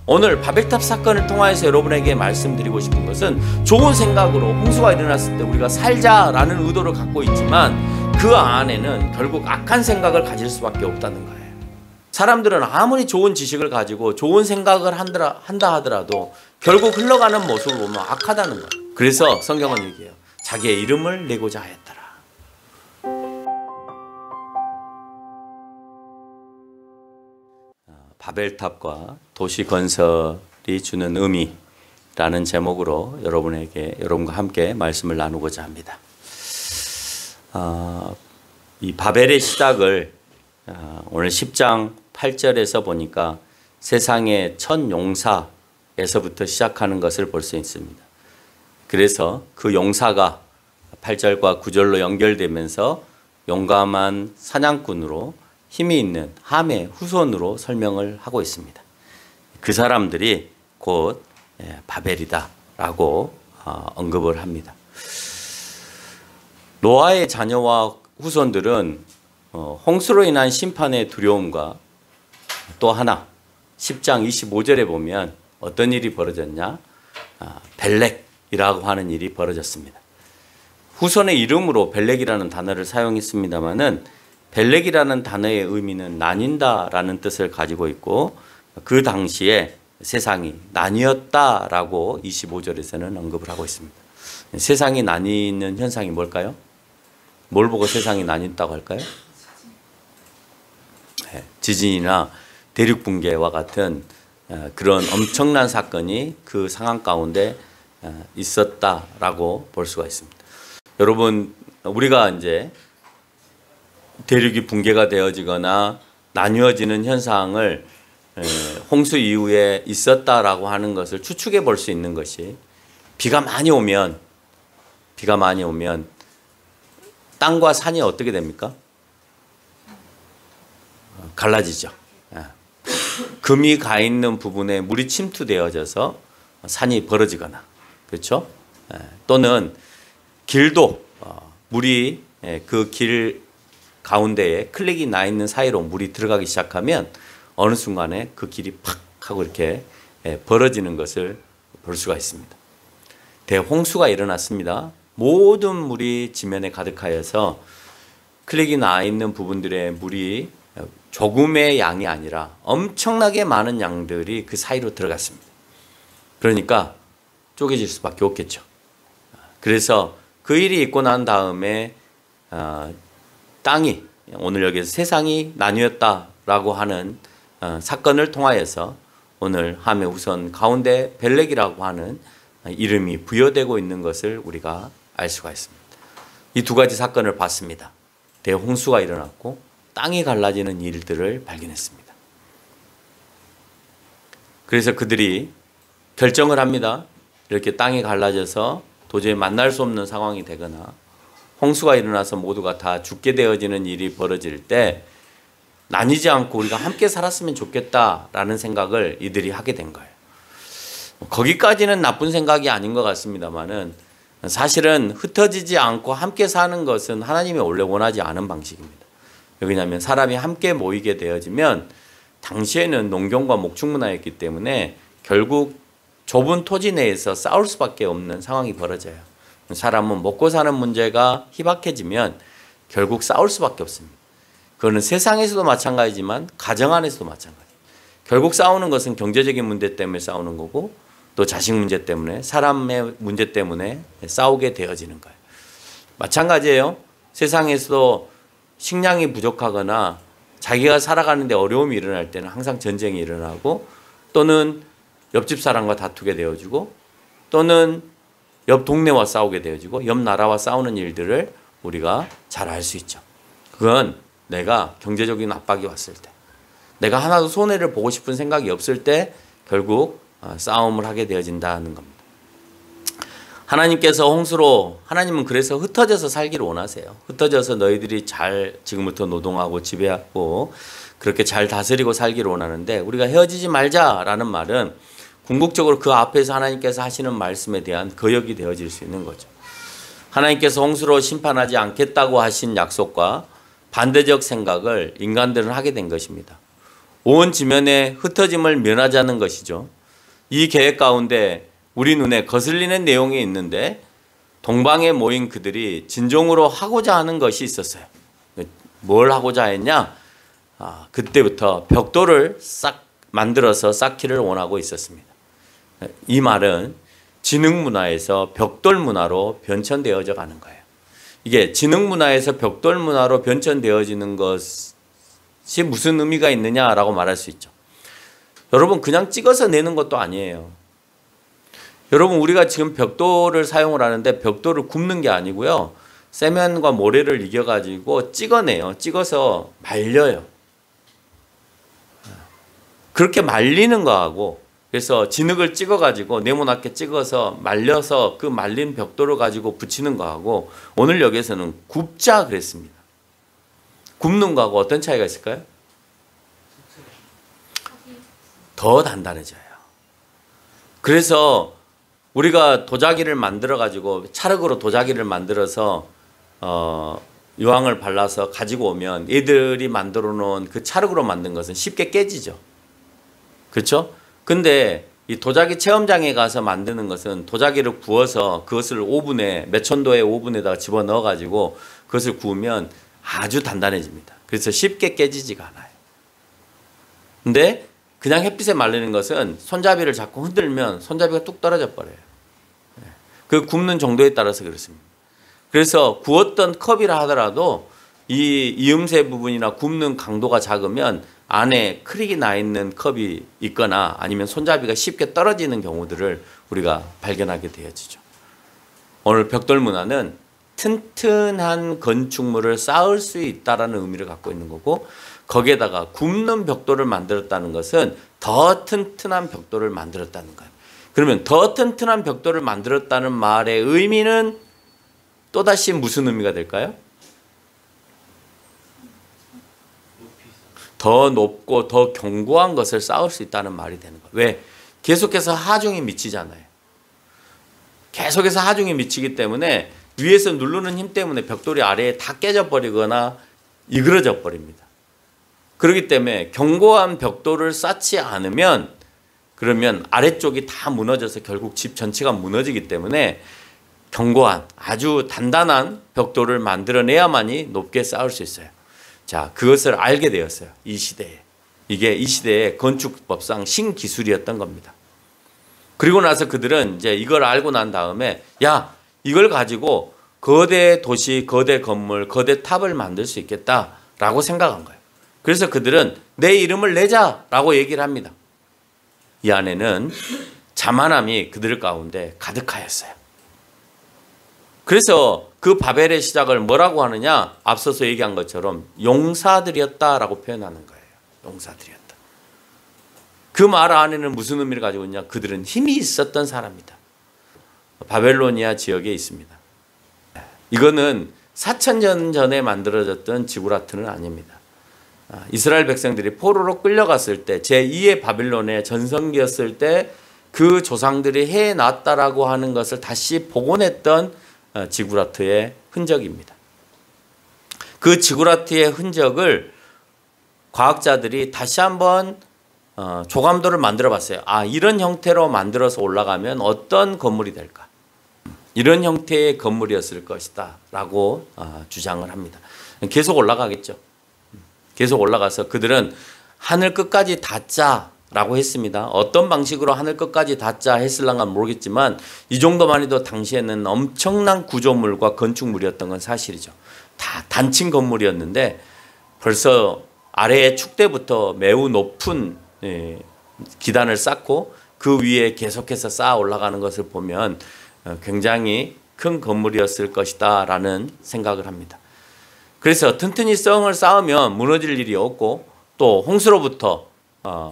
오늘 바벨탑 사건을 통하여서 여러분에게 말씀드리고 싶은 것은 좋은 생각으로 홍수가 일어났을 때 우리가 살자라는 의도를 갖고 있지만 그 안에는 결국 악한 생각을 가질 수밖에 없다는 거예요. 사람들은 아무리 좋은 지식을 가지고 좋은 생각을 한다 하더라도 결국 흘러가는 모습을 보면 악하다는 거예요. 그래서 성경은 얘기해요. 자기의 이름을 내고자 하였더라. 바벨탑과 도시 건설이 주는 의미라는 제목으로 여러분과 함께 말씀을 나누고자 합니다. 이 바벨의 시작을 오늘 10장 8절에서 보니까 세상의 첫 용사에서부터 시작하는 것을 볼 수 있습니다. 그래서 그 용사가 8절과 9절로 연결되면서 용감한 사냥꾼으로 힘이 있는 함의 후손으로 설명을 하고 있습니다. 그 사람들이 곧 바벨이다라고 언급을 합니다. 노아의 자녀와 후손들은 홍수로 인한 심판의 두려움과 또 하나 10장 25절에 보면 어떤 일이 벌어졌냐? 벨렉이라고 하는 일이 벌어졌습니다. 후손의 이름으로 벨렉이라는 단어를 사용했습니다마는 벨렉이라는 단어의 의미는 나뉜다라는 뜻을 가지고 있고 그 당시에 세상이 나뉘었다라고 25절에서는 언급을 하고 있습니다. 세상이 나뉘는 현상이 뭘까요? 뭘 보고 세상이 나뉜다고 할까요? 지진이나 대륙 붕괴와 같은 그런 엄청난 사건이 그 상황 가운데 있었다라고 볼 수가 있습니다. 여러분, 우리가 이제 대륙이 붕괴가 되어지거나 나뉘어지는 현상을 홍수 이후에 있었다라고 하는 것을 추측해 볼 수 있는 것이 비가 많이 오면 땅과 산이 어떻게 됩니까? 갈라지죠. 금이 가 있는 부분에 물이 침투되어져서 산이 벌어지거나, 그렇죠? 또는 길도 물이 그 길 가운데에 클릭이 나 있는 사이로 물이 들어가기 시작하면 어느 순간에 그 길이 팍 하고 이렇게 벌어지는 것을 볼 수가 있습니다. 대홍수가 일어났습니다. 모든 물이 지면에 가득하여서 클릭이 나 있는 부분들의 물이 조금의 양이 아니라 엄청나게 많은 양들이 그 사이로 들어갔습니다. 그러니까 쪼개질 수밖에 없겠죠. 그래서 그 일이 있고 난 다음에 땅이, 오늘 여기서 세상이 나뉘었다라고 하는 사건을 통하여서 오늘 함의 후손 가운데 벨렉이라고 하는 이름이 부여되고 있는 것을 우리가 알 수가 있습니다. 이 두 가지 사건을 봤습니다. 대홍수가 일어났고 땅이 갈라지는 일들을 발견했습니다. 그래서 그들이 결정을 합니다. 이렇게 땅이 갈라져서 도저히 만날 수 없는 상황이 되거나 홍수가 일어나서 모두가 다 죽게 되어지는 일이 벌어질 때 나뉘지 않고 우리가 함께 살았으면 좋겠다라는 생각을 이들이 하게 된 거예요. 거기까지는 나쁜 생각이 아닌 것 같습니다만은 사실은 흩어지지 않고 함께 사는 것은 하나님이 원래 원하지 않은 방식입니다. 왜냐하면 사람이 함께 모이게 되어지면 당시에는 농경과 목축 문화였기 때문에 결국 좁은 토지 내에서 싸울 수밖에 없는 상황이 벌어져요. 사람은 먹고 사는 문제가 희박해지면 결국 싸울 수밖에 없습니다. 그거는 세상에서도 마찬가지지만 가정 안에서도 마찬가지예요. 결국 싸우는 것은 경제적인 문제 때문에 싸우는 거고 또 자식 문제 때문에 사람의 문제 때문에 싸우게 되어지는 거예요. 마찬가지예요. 세상에서도 식량이 부족하거나 자기가 살아가는데 어려움이 일어날 때는 항상 전쟁이 일어나고 또는 옆집 사람과 다투게 되어지고 또는 옆 동네와 싸우게 되어지고 옆 나라와 싸우는 일들을 우리가 잘 알 수 있죠. 그건 내가 경제적인 압박이 왔을 때, 내가 하나도 손해를 보고 싶은 생각이 없을 때 결국 싸움을 하게 되어진다는 겁니다. 하나님께서 홍수로, 하나님은 그래서 흩어져서 살기를 원하세요. 흩어져서 너희들이 잘 지금부터 노동하고 지배하고 그렇게 잘 다스리고 살기를 원하는데 우리가 헤어지지 말자라는 말은 궁극적으로 그 앞에서 하나님께서 하시는 말씀에 대한 거역이 되어질 수 있는 거죠. 하나님께서 홍수로 심판하지 않겠다고 하신 약속과 반대적 생각을 인간들은 하게 된 것입니다. 온 지면의 흩어짐을 면하자는 것이죠. 이 계획 가운데 우리 눈에 거슬리는 내용이 있는데 동방에 모인 그들이 진정으로 하고자 하는 것이 있었어요. 뭘 하고자 했냐? 그때부터 벽돌을 싹 만들어서 쌓기를 원하고 있었습니다. 이 말은 진흥 문화에서 벽돌 문화로 변천되어져 가는 거예요. 이게 진흥 문화에서 벽돌 문화로 변천되어지는 것이 무슨 의미가 있느냐라고 말할 수 있죠. 여러분, 그냥 찍어서 내는 것도 아니에요. 여러분, 우리가 지금 벽돌을 사용을 하는데 벽돌을 굽는 게 아니고요. 세면과 모래를 이겨가지고 찍어내요. 찍어서 말려요. 그렇게 말리는 거하고, 그래서 진흙을 찍어가지고 네모나게 찍어서 말려서 그 말린 벽돌을 가지고 붙이는 거하고, 오늘 여기에서는 굽자 그랬습니다. 굽는 거하고 어떤 차이가 있을까요? 더 단단해져요. 그래서 우리가 도자기를 만들어 가지고 찰흙으로 도자기를 만들어서 유황을 발라서 가지고 오면 얘들이 만들어 놓은 그 찰흙으로 만든 것은 쉽게 깨지죠. 그렇죠? 근데 이 도자기 체험장에 가서 만드는 것은 도자기를 구워서 그것을 오븐에 몇천도의 오븐에다가 집어넣어 가지고 그것을 구우면 아주 단단해집니다. 그래서 쉽게 깨지지가 않아요. 근데 그냥 햇빛에 말리는 것은 손잡이를 자꾸 흔들면 손잡이가 뚝 떨어져 버려요. 그 굽는 정도에 따라서 그렇습니다. 그래서 구웠던 컵이라 하더라도 이 이음새 부분이나 굽는 강도가 작으면 안에 크랙이 나 있는 컵이 있거나 아니면 손잡이가 쉽게 떨어지는 경우들을 우리가 발견하게 되어지죠. 오늘 벽돌 문화는 튼튼한 건축물을 쌓을 수 있다라는 의미를 갖고 있는 거고, 거기에다가 굽는 벽돌을 만들었다는 것은 더 튼튼한 벽돌을 만들었다는 거예요. 그러면 더 튼튼한 벽돌을 만들었다는 말의 의미는 또다시 무슨 의미가 될까요? 더 높고 더 견고한 것을 쌓을 수 있다는 말이 되는 거예요. 왜? 계속해서 하중이 미치잖아요. 계속해서 하중이 미치기 때문에 위에서 누르는 힘 때문에 벽돌이 아래에 다 깨져버리거나 이그러져 버립니다. 그렇기 때문에 견고한 벽돌을 쌓지 않으면 그러면 아래쪽이 다 무너져서 결국 집 전체가 무너지기 때문에 견고한 아주 단단한 벽돌을 만들어내야만이 높게 쌓을 수 있어요. 자, 그것을 알게 되었어요. 이 시대에. 이게 이 시대의 건축법상 신기술이었던 겁니다. 그리고 나서 그들은 이제 이걸 알고 난 다음에 야, 이걸 가지고 거대 도시, 거대 건물, 거대 탑을 만들 수 있겠다라고 생각한 거예요. 그래서 그들은 내 이름을 내자라고 얘기를 합니다. 이 안에는 자만함이 그들 가운데 가득하였어요. 그래서 그 바벨의 시작을 뭐라고 하느냐? 앞서서 얘기한 것처럼 용사들이었다라고 표현하는 거예요. 용사들이었다. 그 말 안에는 무슨 의미를 가지고 있냐? 그들은 힘이 있었던 사람이다. 바벨로니아 지역에 있습니다. 이거는 4,000년 전에 만들어졌던 지구라트는 아닙니다. 이스라엘 백성들이 포로로 끌려갔을 때 제2의 바빌론의 전성기였을 때 그 조상들이 해놨다라고 하는 것을 다시 복원했던 지구라트의 흔적입니다. 그 지구라트의 흔적을 과학자들이 다시 한번 조감도를 만들어 봤어요. 이런 형태로 만들어서 올라가면 어떤 건물이 될까? 이런 형태의 건물이었을 것이다 라고 주장을 합니다. 계속 올라가겠죠. 계속 올라가서 그들은 하늘 끝까지 닿자라고 했습니다. 어떤 방식으로 하늘 끝까지 닿자 했을랑가 모르겠지만 이 정도만 해도 당시에는 엄청난 구조물과 건축물이었던 건 사실이죠. 다 단층 건물이었는데 벌써 아래의 축대부터 매우 높은 기단을 쌓고 그 위에 계속해서 쌓아 올라가는 것을 보면 굉장히 큰 건물이었을 것이다 라는 생각을 합니다. 그래서 튼튼히 성을 쌓으면 무너질 일이 없고 또 홍수로부터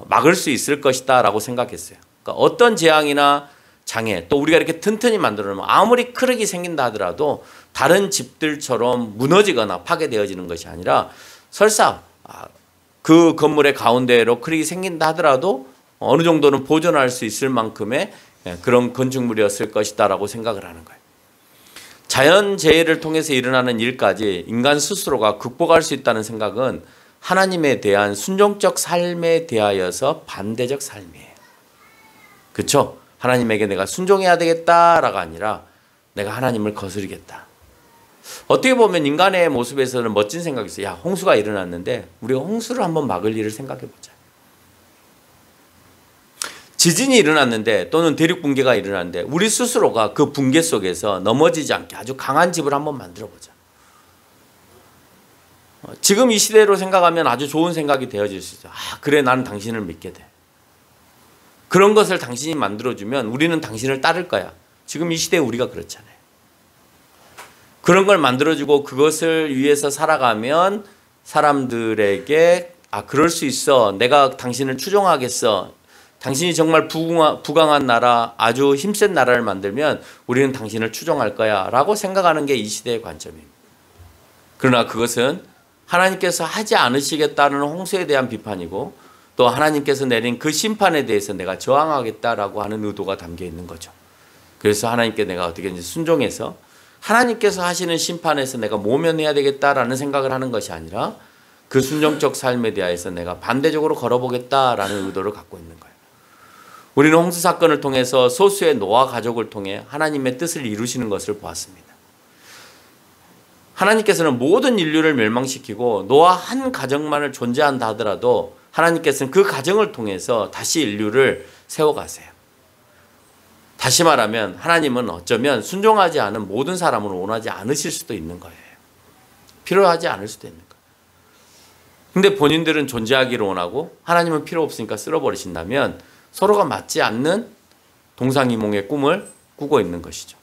막을 수 있을 것이다 라고 생각했어요. 그러니까 어떤 재앙이나 장애, 또 우리가 이렇게 튼튼히 만들어 놓으면 아무리 크랙이 생긴다 하더라도 다른 집들처럼 무너지거나 파괴되어지는 것이 아니라 설사 그 건물의 가운데로 크랙이 생긴다 하더라도 어느 정도는 보존할 수 있을 만큼의 그런 건축물이었을 것이다 라고 생각을 하는 거예요. 자연재해를 통해서 일어나는 일까지 인간 스스로가 극복할 수 있다는 생각은 하나님에 대한 순종적 삶에 대하여서 반대적 삶이에요. 그렇죠? 하나님에게 내가 순종해야 되겠다라가 아니라 내가 하나님을 거스르겠다. 어떻게 보면 인간의 모습에서는 멋진 생각이 있어요. 야, 홍수가 일어났는데 우리가 홍수를 한번 막을 일을 생각해 보자. 지진이 일어났는데 또는 대륙 붕괴가 일어났는데 우리 스스로가 그 붕괴 속에서 넘어지지 않게 아주 강한 집을 한번 만들어 보자. 지금 이 시대로 생각하면 아주 좋은 생각이 되어질 수 있어요. 아, 그래, 나는 당신을 믿게 돼. 그런 것을 당신이 만들어주면 우리는 당신을 따를 거야. 지금 이 시대에 우리가 그렇잖아요. 그런 걸 만들어주고 그것을 위해서 살아가면 사람들에게 아, 그럴 수 있어. 내가 당신을 추종하겠어. 당신이 정말 부강한 나라, 아주 힘센 나라를 만들면 우리는 당신을 추종할 거야 라고 생각하는 게 이 시대의 관점입니다. 그러나 그것은 하나님께서 하지 않으시겠다는 홍수에 대한 비판이고 또 하나님께서 내린 그 심판에 대해서 내가 저항하겠다라고 하는 의도가 담겨 있는 거죠. 그래서 하나님께 내가 어떻게든지 순종해서 하나님께서 하시는 심판에서 내가 모면해야 되겠다라는 생각을 하는 것이 아니라 그 순종적 삶에 대해서 내가 반대적으로 걸어보겠다라는 의도를 갖고 있는 거예요. 우리는 홍수 사건을 통해서 소수의 노아 가족을 통해 하나님의 뜻을 이루시는 것을 보았습니다. 하나님께서는 모든 인류를 멸망시키고 노아 한 가정만을 존재한다 하더라도 하나님께서는 그 가정을 통해서 다시 인류를 세워가세요. 다시 말하면 하나님은 어쩌면 순종하지 않은 모든 사람을 원하지 않으실 수도 있는 거예요. 필요하지 않을 수도 있는 거예요. 근데 본인들은 존재하기를 원하고 하나님은 필요 없으니까 쓸어버리신다면 서로가 맞지 않는 동상이몽의 꿈을 꾸고 있는 것이죠.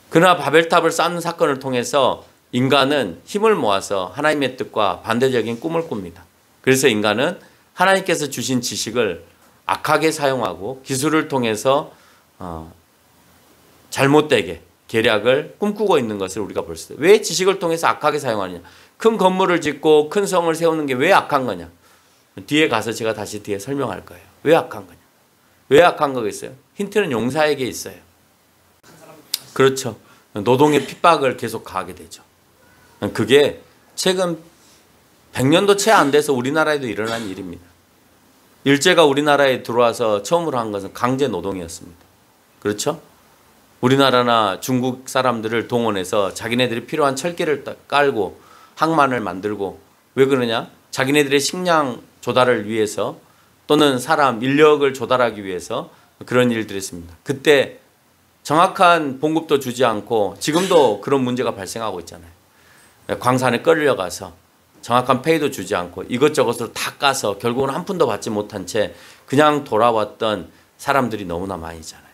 그러나 바벨탑을 쌓는 사건을 통해서 인간은 힘을 모아서 하나님의 뜻과 반대적인 꿈을 꿉니다. 그래서 인간은 하나님께서 주신 지식을 악하게 사용하고 기술을 통해서 잘못되게 계략을 꿈꾸고 있는 것을 우리가 볼 수 있어요. 왜 지식을 통해서 악하게 사용하느냐? 큰 건물을 짓고 큰 성을 세우는 게 왜 악한 거냐? 뒤에 가서 제가 다시 뒤에 설명할 거예요. 왜 악한 거냐? 왜 악한 거겠어요? 힌트는 용사에게 있어요. 그렇죠. 노동의 핍박을 계속 가하게 되죠. 그게 최근 100년도 채 안 돼서 우리나라에도 일어난 일입니다. 일제가 우리나라에 들어와서 처음으로 한 것은 강제 노동이었습니다. 그렇죠? 우리나라나 중국 사람들을 동원해서 자기네들이 필요한 철기를 깔고 항만을 만들고 왜 그러냐? 자기네들의 식량 조달을 위해서 또는 사람, 인력을 조달하기 위해서 그런 일들을 했습니다. 그때 정확한 봉급도 주지 않고 지금도 그런 문제가 발생하고 있잖아요. 광산에 끌려가서 정확한 페이도 주지 않고 이것저것으로 다 까서 결국은 한 푼도 받지 못한 채 그냥 돌아왔던 사람들이 너무나 많이 있잖아요.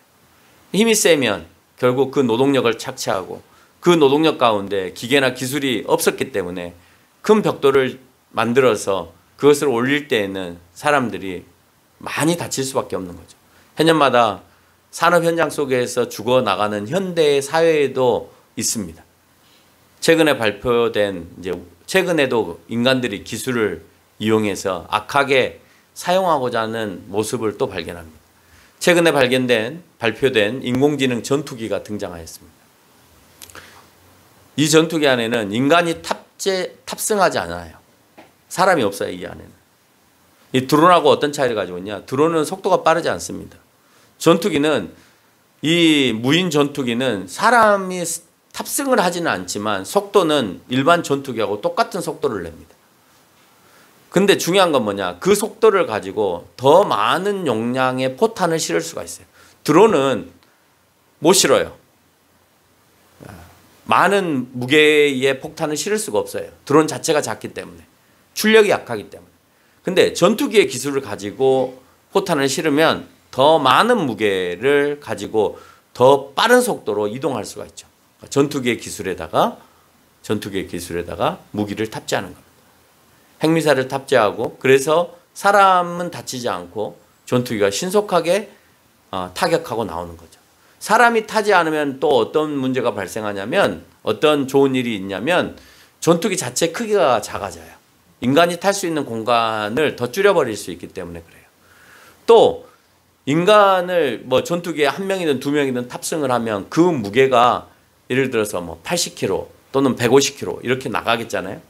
힘이 세면 결국 그 노동력을 착취하고 그 노동력 가운데 기계나 기술이 없었기 때문에 큰 벽돌을 만들어서 그것을 올릴 때에는 사람들이 많이 다칠 수밖에 없는 거죠. 해년마다 산업 현장 속에서 죽어나가는 현대의 사회에도 있습니다. 최근에 발표된 최근에도 인간들이 기술을 이용해서 악하게 사용하고자 하는 모습을 또 발견합니다. 최근에 발표된 인공지능 전투기가 등장하였습니다. 이 전투기 안에는 인간이 탑승하지 않아요. 사람이 없어요, 이 안에는. 이 드론하고 어떤 차이를 가지고 있냐? 드론은 속도가 빠르지 않습니다. 전투기는 이 무인 전투기는 사람이 탑승을 하지는 않지만 속도는 일반 전투기하고 똑같은 속도를 냅니다. 근데 중요한 건 뭐냐? 그 속도를 가지고 더 많은 용량의 포탄을 실을 수가 있어요. 드론은 못 실어요. 많은 무게의 폭탄을 실을 수가 없어요. 드론 자체가 작기 때문에. 출력이 약하기 때문에. 근데 전투기의 기술을 가지고 포탄을 실으면 더 많은 무게를 가지고 더 빠른 속도로 이동할 수가 있죠. 전투기의 기술에다가 무기를 탑재하는 겁니다. 핵미사일을 탑재하고 그래서 사람은 다치지 않고 전투기가 신속하게 타격하고 나오는 거죠. 사람이 타지 않으면 또 어떤 문제가 발생하냐면 어떤 좋은 일이 있냐면 전투기 자체 크기가 작아져요. 인간이 탈 수 있는 공간을 더 줄여버릴 수 있기 때문에 그래요. 또 인간을 전투기에 한 명이든 두 명이든 탑승을 하면 그 무게가 예를 들어서 80kg 또는 150kg 이렇게 나가겠잖아요.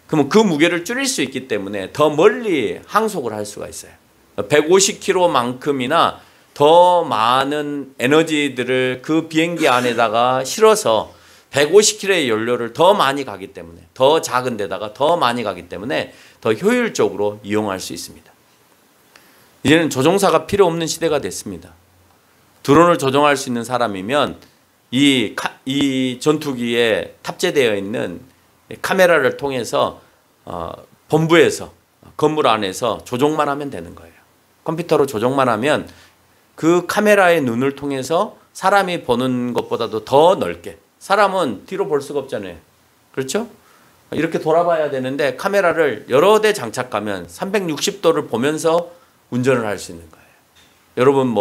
그러면 그 무게를 줄일 수 있기 때문에 더 멀리 항속을 할 수가 있어요. 150km만큼이나 더 많은 에너지들을 그 비행기 안에다가 실어서 150km의 연료를 더 많이 가기 때문에, 더 작은 데다가 더 많이 가기 때문에 더 효율적으로 이용할 수 있습니다. 이제는 조종사가 필요 없는 시대가 됐습니다. 드론을 조종할 수 있는 사람이면 이 전투기에 탑재되어 있는 카메라를 통해서 본부에서, 건물 안에서 조종만 하면 되는 거예요. 컴퓨터로 조종만 하면 그 카메라의 눈을 통해서 사람이 보는 것보다도 더 넓게, 사람은 뒤로 볼 수가 없잖아요. 그렇죠? 이렇게 돌아봐야 되는데 카메라를 여러 대 장착하면 360도를 보면서 운전을 할 수 있는 거예요. 여러분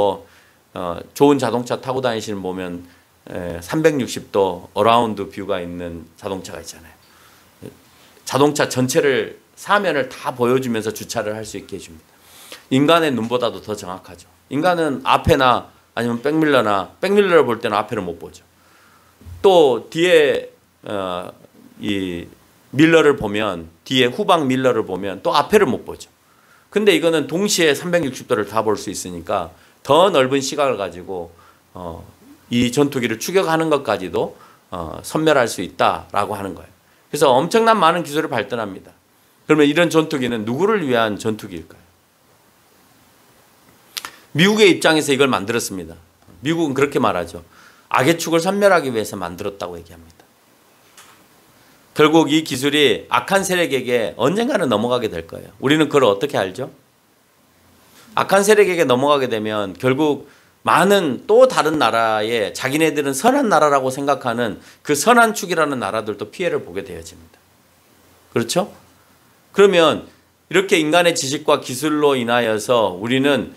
좋은 자동차 타고 다니시는 보면 360도 어라운드 뷰가 있는 자동차가 있잖아요. 자동차 전체를 사면을 다 보여주면서 주차를 할 수 있게 해줍니다. 인간의 눈보다도 더 정확하죠. 인간은 앞에나 아니면 백밀러를 볼 때는 앞에를 못 보죠. 또 뒤에 이 밀러를 보면, 뒤에 후방 밀러를 보면 또 앞에를 못 보죠. 근데 이거는 동시에 360도를 다 볼 수 있으니까 더 넓은 시각을 가지고 이 전투기를 추격하는 것까지도 선멸할 수 있다라고 하는 거예요. 그래서 엄청난 많은 기술이 발전합니다. 그러면 이런 전투기는 누구를 위한 전투기일까요? 미국의 입장에서 이걸 만들었습니다. 미국은 그렇게 말하죠. 악의 축을 섬멸하기 위해서 만들었다고 얘기합니다. 결국 이 기술이 악한 세력에게 언젠가는 넘어가게 될 거예요. 우리는 그걸 어떻게 알죠? 악한 세력에게 넘어가게 되면 결국 많은 또 다른 나라에 자기네들은 선한 나라라고 생각하는 그 선한 축이라는 나라들도 피해를 보게 되어집니다. 그렇죠? 그러면 이렇게 인간의 지식과 기술로 인하여서 우리는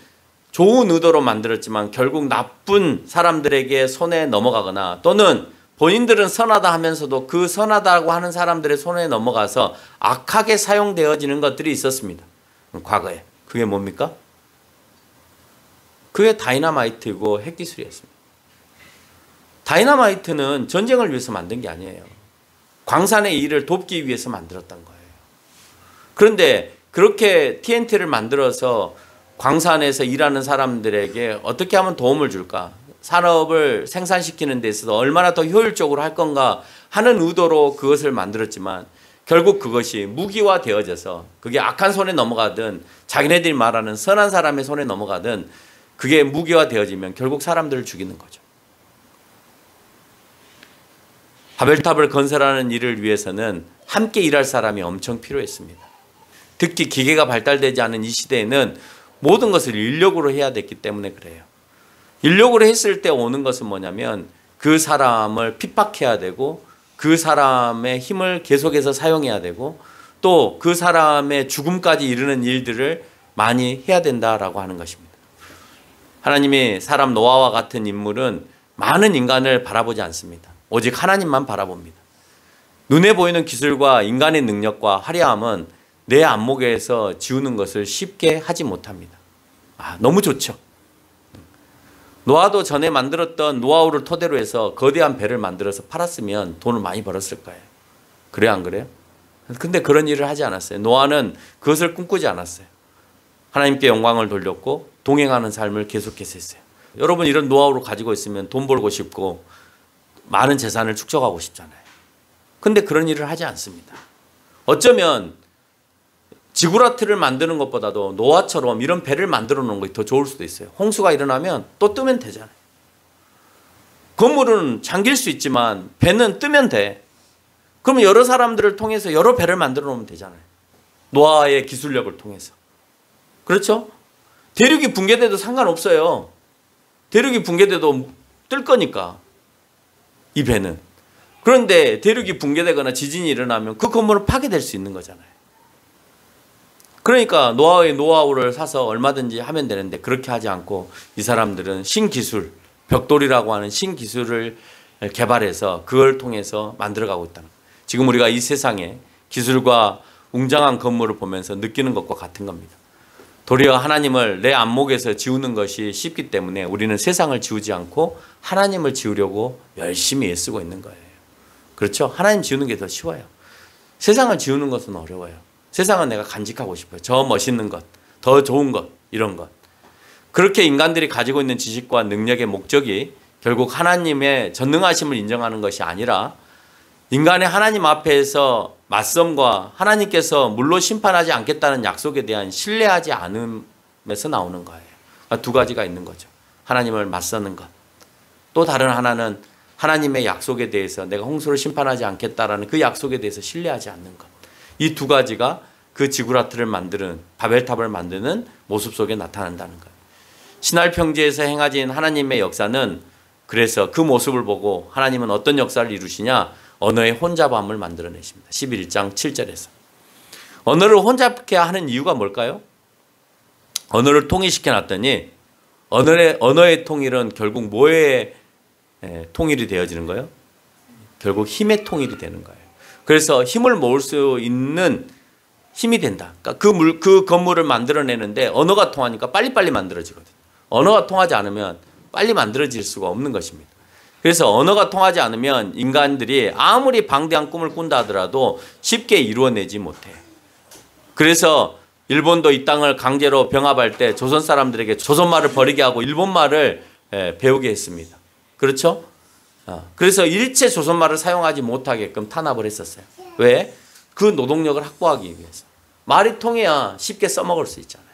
좋은 의도로 만들었지만 결국 나쁜 사람들에게 손에 넘어가거나 또는 본인들은 선하다 하면서도 그 선하다고 하는 사람들의 손에 넘어가서 악하게 사용되어지는 것들이 있었습니다. 과거에. 그게 뭡니까? 그게 다이너마이트이고 핵기술이었습니다. 다이너마이트는 전쟁을 위해서 만든 게 아니에요. 광산의 일을 돕기 위해서 만들었던 거예요. 그런데 그렇게 TNT를 만들어서 광산에서 일하는 사람들에게 어떻게 하면 도움을 줄까? 산업을 생산시키는 데 있어서 얼마나 더 효율적으로 할 건가 하는 의도로 그것을 만들었지만 결국 그것이 무기화 되어져서 그게 악한 손에 넘어가든 자기네들이 말하는 선한 사람의 손에 넘어가든 그게 무기화 되어지면 결국 사람들을 죽이는 거죠. 바벨탑을 건설하는 일을 위해서는 함께 일할 사람이 엄청 필요했습니다. 특히 기계가 발달되지 않은 이 시대에는 모든 것을 인력으로 해야 됐기 때문에 그래요. 인력으로 했을 때 오는 것은 뭐냐면 그 사람을 핍박해야 되고 그 사람의 힘을 계속해서 사용해야 되고 또 그 사람의 죽음까지 이르는 일들을 많이 해야 된다라고 하는 것입니다. 하나님이 사람 노아와 같은 인물은 많은 인간을 바라보지 않습니다. 오직 하나님만 바라봅니다. 눈에 보이는 기술과 인간의 능력과 화려함은 내 안목에서 지우는 것을 쉽게 하지 못합니다. 너무 좋죠. 노아도 전에 만들었던 노하우를 토대로 해서 거대한 배를 만들어서 팔았으면 돈을 많이 벌었을 거예요. 그래요, 안 그래요? 근데 그런 일을 하지 않았어요. 노아는 그것을 꿈꾸지 않았어요. 하나님께 영광을 돌렸고 동행하는 삶을 계속해서 했어요. 여러분 이런 노하우를 가지고 있으면 돈 벌고 싶고 많은 재산을 축적하고 싶잖아요. 근데 그런 일을 하지 않습니다. 어쩌면 지구라트를 만드는 것보다도 노아처럼 이런 배를 만들어 놓은 것이 더 좋을 수도 있어요. 홍수가 일어나면 또 뜨면 되잖아요. 건물은 잠길 수 있지만 배는 뜨면 돼. 그러면 여러 사람들을 통해서 여러 배를 만들어 놓으면 되잖아요. 노아의 기술력을 통해서. 그렇죠? 대륙이 붕괴돼도 상관없어요. 대륙이 붕괴돼도 뜰 거니까 이 배는. 그런데 대륙이 붕괴되거나 지진이 일어나면 그 건물을 파괴될 수 있는 거잖아요. 그러니까 노아의 노하우를 사서 얼마든지 하면 되는데 그렇게 하지 않고 이 사람들은 신기술, 벽돌이라고 하는 신기술을 개발해서 그걸 통해서 만들어가고 있다는 거예요. 지금 우리가 이 세상에 기술과 웅장한 건물을 보면서 느끼는 것과 같은 겁니다. 도리어 하나님을 내 안목에서 지우는 것이 쉽기 때문에 우리는 세상을 지우지 않고 하나님을 지우려고 열심히 애쓰고 있는 거예요. 그렇죠? 하나님 지우는 게 더 쉬워요. 세상을 지우는 것은 어려워요. 세상은 내가 간직하고 싶어요. 저 멋있는 것, 더 좋은 것, 이런 것. 그렇게 인간들이 가지고 있는 지식과 능력의 목적이 결국 하나님의 전능하심을 인정하는 것이 아니라 인간의 하나님 앞에서 맞섬과 하나님께서 물로 심판하지 않겠다는 약속에 대한 신뢰하지 않음에서 나오는 거예요. 그러니까 두 가지가 있는 거죠. 하나님을 맞서는 것. 또 다른 하나는 하나님의 약속에 대해서 내가 홍수를 심판하지 않겠다라는 그 약속에 대해서 신뢰하지 않는 것. 이 두 가지가 그 지구라트를 만드는 바벨탑을 만드는 모습 속에 나타난다는 거예요. 신할 평지에서 행하진 하나님의 역사는 그래서 그 모습을 보고 하나님은 어떤 역사를 이루시냐? 언어의 혼잡함을 만들어내십니다. 11장 7절에서. 언어를 혼잡케 하는 이유가 뭘까요? 언어를 통일시켜 놨더니 언어의 통일은 결국 뭐의 통일이 되어지는 거예요? 결국 힘의 통일이 되는 거예요. 그래서 힘을 모을 수 있는 힘이 된다. 그러니까 그 건물을 만들어내는데 언어가 통하니까 빨리빨리 만들어지거든요. 언어가 통하지 않으면 빨리 만들어질 수가 없는 것입니다. 그래서 언어가 통하지 않으면 인간들이 아무리 방대한 꿈을 꾼다 하더라도 쉽게 이루어내지 못해. 그래서 일본도 이 땅을 강제로 병합할 때 조선 사람들에게 조선말을 버리게 하고 일본말을 배우게 했습니다. 그렇죠? 그래서 일체 조선말을 사용하지 못하게끔 탄압을 했었어요. 왜? 그 노동력을 확보하기 위해서. 말이 통해야 쉽게 써먹을 수 있잖아요.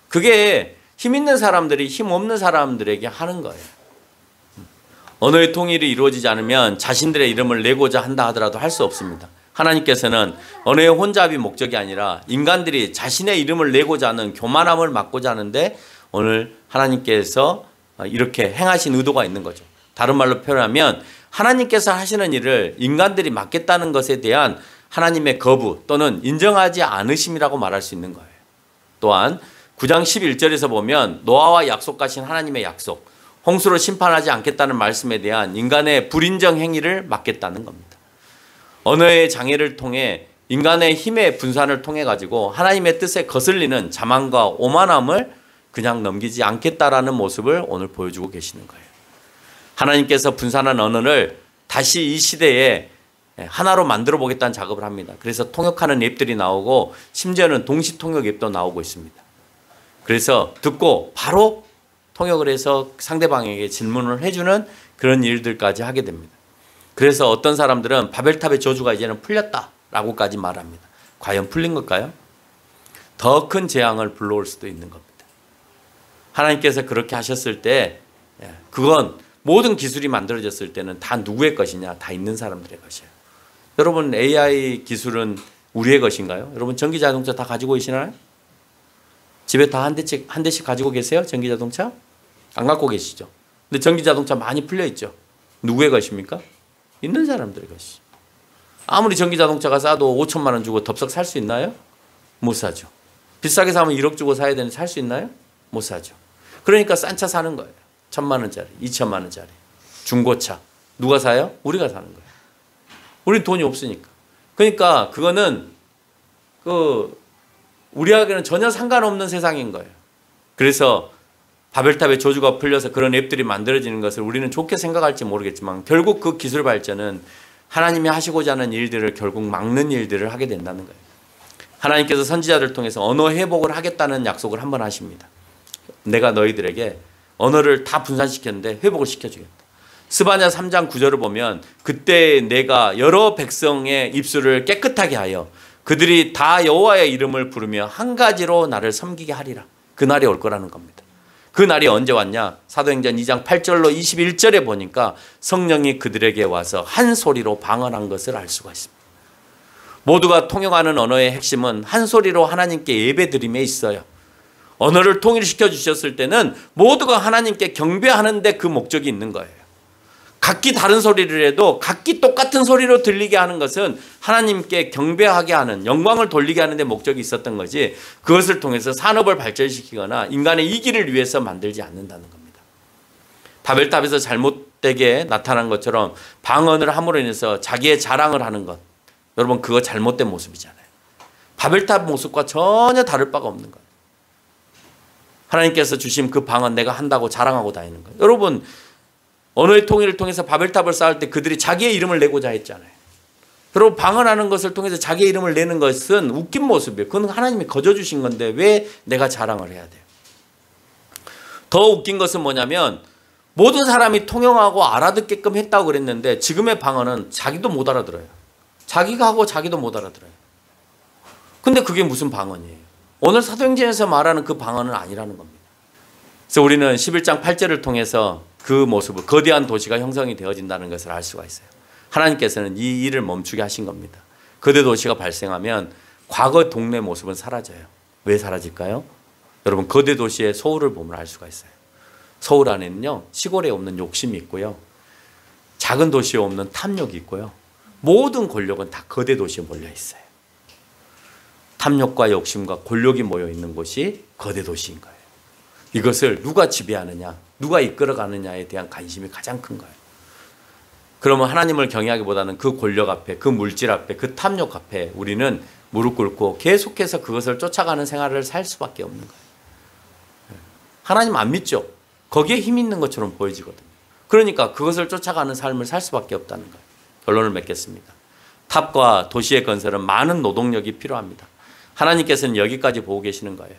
그게 힘 있는 사람들이 힘 없는 사람들에게 하는 거예요. 언어의 통일이 이루어지지 않으면 자신들의 이름을 내고자 한다 하더라도 할 수 없습니다. 하나님께서는 언어의 혼잡이 목적이 아니라 인간들이 자신의 이름을 내고자 하는 교만함을 막고자 하는데 오늘 하나님께서 이렇게 행하신 의도가 있는 거죠. 다른 말로 표현하면 하나님께서 하시는 일을 인간들이 맡겠다는 것에 대한 하나님의 거부 또는 인정하지 않으심이라고 말할 수 있는 거예요. 또한 9장 11절에서 보면 노아와 약속하신 하나님의 약속, 홍수로 심판하지 않겠다는 말씀에 대한 인간의 불인정 행위를 막겠다는 겁니다. 언어의 장애를 통해 인간의 힘의 분산을 통해 가지고 하나님의 뜻에 거슬리는 자만과 오만함을 그냥 넘기지 않겠다라는 모습을 오늘 보여주고 계시는 거예요. 하나님께서 분산한 언어를 다시 이 시대에 하나로 만들어 보겠다는 작업을 합니다. 그래서 통역하는 앱들이 나오고 심지어는 동시 통역 앱도 나오고 있습니다. 그래서 듣고 바로 통역을 해서 상대방에게 질문을 해주는 그런 일들까지 하게 됩니다. 그래서 어떤 사람들은 바벨탑의 저주가 이제는 풀렸다라고까지 말합니다. 과연 풀린 걸까요? 더 큰 재앙을 불러올 수도 있는 겁니다. 하나님께서 그렇게 하셨을 때 그건 모든 기술이 만들어졌을 때는 다 누구의 것이냐? 다 있는 사람들의 것이에요. 여러분 AI 기술은 우리의 것인가요? 여러분 전기자동차 다 가지고 계시나요? 집에 다 한 대씩 가지고 계세요? 전기자동차? 안 갖고 계시죠? 근데 전기자동차 많이 풀려 있죠? 누구의 것입니까? 있는 사람들의 것이죠. 아무리 전기자동차가 싸도 5천만 원 주고 덥석 살 수 있나요? 못 사죠. 비싸게 사면 1억 주고 사야 되는데 살 수 있나요? 못 사죠. 그러니까 싼 차 사는 거예요. 1,000만 원짜리, 2천만 원짜리. 중고차. 누가 사요? 우리가 사는 거예요. 우리 돈이 없으니까. 그러니까 그거는 우리에게는 전혀 상관없는 세상인 거예요. 그래서 바벨탑의 저주가 풀려서 그런 앱들이 만들어지는 것을 우리는 좋게 생각할지 모르겠지만 결국 그 기술 발전은 하나님이 하시고자 하는 일들을 결국 막는 일들을 하게 된다는 거예요. 하나님께서 선지자들 통해서 언어 회복을 하겠다는 약속을 한번 하십니다. 내가 너희들에게 언어를 다 분산시켰는데 회복을 시켜주겠다. 스바냐 3장 9절을 보면 그때 내가 여러 백성의 입술을 깨끗하게 하여 그들이 다 여호와의 이름을 부르며 한 가지로 나를 섬기게 하리라. 그 날이 올 거라는 겁니다. 그 날이 언제 왔냐? 사도행전 2장 8절로 21절에 보니까 성령이 그들에게 와서 한 소리로 방언한 것을 알 수가 있습니다. 모두가 통용하는 언어의 핵심은 한 소리로 하나님께 예배드림에 있어요. 언어를 통일시켜 주셨을 때는 모두가 하나님께 경배하는 데 그 목적이 있는 거예요. 각기 다른 소리를 해도 각기 똑같은 소리로 들리게 하는 것은 하나님께 경배하게 하는, 영광을 돌리게 하는 데 목적이 있었던 거지 그것을 통해서 산업을 발전시키거나 인간의 이기를 위해서 만들지 않는다는 겁니다. 바벨탑에서 잘못되게 나타난 것처럼 방언을 함으로 인해서 자기의 자랑을 하는 것, 여러분 그거 잘못된 모습이잖아요. 바벨탑 모습과 전혀 다를 바가 없는 거예요. 하나님께서 주신 그 방언 내가 한다고 자랑하고 다니는 거예요. 여러분 언어의 통일을 통해서 바벨탑을 쌓을 때 그들이 자기의 이름을 내고자 했잖아요. 그리고 방언하는 것을 통해서 자기의 이름을 내는 것은 웃긴 모습이에요. 그건 하나님이 거저 주신 건데 왜 내가 자랑을 해야 돼요? 더 웃긴 것은 뭐냐면 모든 사람이 통용하고 알아듣게끔 했다고 그랬는데 지금의 방언은 자기도 못 알아들어요. 자기가 하고 자기도 못 알아들어요. 근데 그게 무슨 방언이에요? 오늘 사도행전에서 말하는 그 방언은 아니라는 겁니다. 그래서 우리는 11장 8절을 통해서 그 모습을, 거대한 도시가 형성이 되어진다는 것을 알 수가 있어요. 하나님께서는 이 일을 멈추게 하신 겁니다. 거대 도시가 발생하면 과거 동네 모습은 사라져요. 왜 사라질까요? 여러분, 거대 도시의 소울을 보면 알 수가 있어요. 서울 안에는요, 시골에 없는 욕심이 있고요, 작은 도시에 없는 탐욕이 있고요, 모든 권력은 다 거대 도시에 몰려 있어요. 탐욕과 욕심과 권력이 모여 있는 곳이 거대 도시인 거예요. 이것을 누가 지배하느냐, 누가 이끌어가느냐에 대한 관심이 가장 큰 거예요. 그러면 하나님을 경외하기보다는 그 권력 앞에, 그 물질 앞에, 그 탐욕 앞에 우리는 무릎 꿇고 계속해서 그것을 쫓아가는 생활을 살 수밖에 없는 거예요. 하나님 안 믿죠? 거기에 힘 있는 것처럼 보여지거든요. 그러니까 그것을 쫓아가는 삶을 살 수밖에 없다는 거예요. 결론을 맺겠습니다. 탑과 도시의 건설은 많은 노동력이 필요합니다. 하나님께서는 여기까지 보고 계시는 거예요.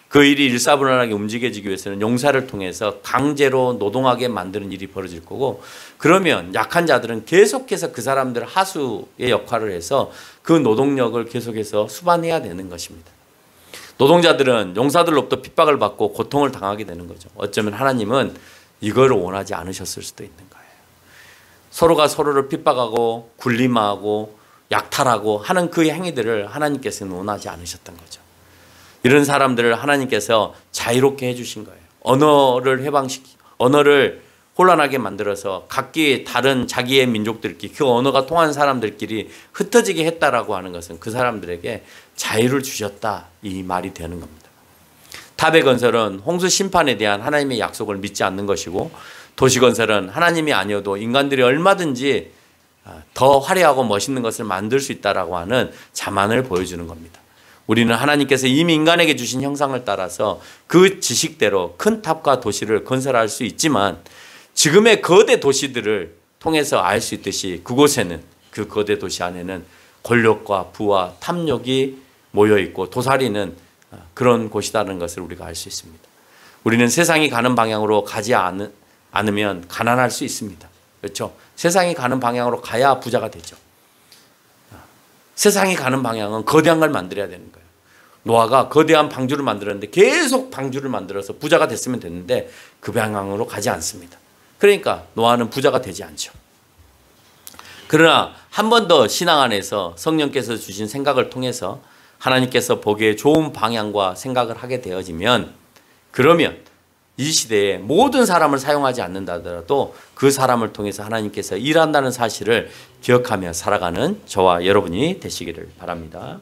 그 일이 일사분란하게 움직여지기 위해서는 용사를 통해서 강제로 노동하게 만드는 일이 벌어질 거고, 그러면 약한 자들은 계속해서 그 사람들 하수의 역할을 해서 그 노동력을 계속해서 수반해야 되는 것입니다. 노동자들은 용사들로부터 핍박을 받고 고통을 당하게 되는 거죠. 어쩌면 하나님은 이걸 원하지 않으셨을 수도 있는 거예요. 서로가 서로를 핍박하고 굴림하고 약탈하고 하는 그 행위들을 하나님께서는 원하지 않으셨던 거죠. 이런 사람들을 하나님께서 자유롭게 해주신 거예요. 언어를 혼란하게 만들어서 각기 다른 자기의 민족들끼리, 그 언어가 통하는 사람들끼리 흩어지게 했다라고 하는 것은 그 사람들에게 자유를 주셨다, 이 말이 되는 겁니다. 탑의 건설은 홍수 심판에 대한 하나님의 약속을 믿지 않는 것이고, 도시 건설은 하나님이 아니어도 인간들이 얼마든지 더 화려하고 멋있는 것을 만들 수 있다라고 하는 자만을 보여주는 겁니다. 우리는 하나님께서 이미 인간에게 주신 형상을 따라서 그 지식대로 큰 탑과 도시를 건설할 수 있지만, 지금의 거대 도시들을 통해서 알 수 있듯이 그곳에는, 그 거대 도시 안에는 권력과 부와 탐욕이 모여 있고 도사리는 그런 곳이라는 것을 우리가 알 수 있습니다. 우리는 세상이 가는 방향으로 가지 않으면 가난할 수 있습니다. 그렇죠? 세상이 가는 방향으로 가야 부자가 되죠. 세상이 가는 방향은 거대한 걸 만들어야 되는 거예요. 노아가 거대한 방주를 만들었는데 계속 방주를 만들어서 부자가 됐으면 됐는데 그 방향으로 가지 않습니다. 그러니까 노아는 부자가 되지 않죠. 그러나 한 번 더 신앙 안에서 성령께서 주신 생각을 통해서 하나님께서 보기에 좋은 방향과 생각을 하게 되어지면, 그러면 이 시대에 모든 사람을 사용하지 않는다 하더라도 그 사람을 통해서 하나님께서 일한다는 사실을 기억하며 살아가는 저와 여러분이 되시기를 바랍니다.